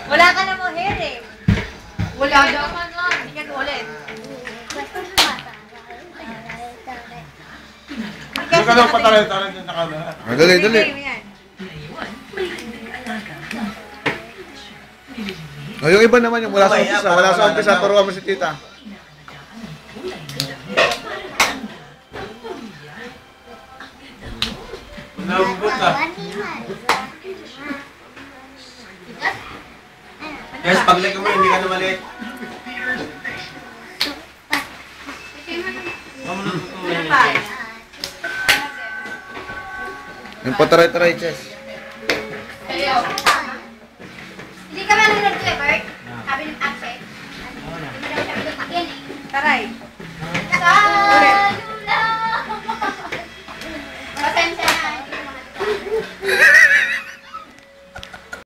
Wala ka na mo hair eh. Wala daw. Hindi ka ulit. Hindi ka lang pataray-taray din na camera. Dali, dali. O, yung iba naman yung wala sa umpisa. Wala sa umpisa. Turuan mo si tita. Nabubot ka. Yes, paglagay mo, hindi ka na maliit. Yung pataray-taray, Chess. Hindi ka ba nanonood ko, Bert? Sabi ng Akshay. Hindi mo daw sabi ng Akshay. Taray.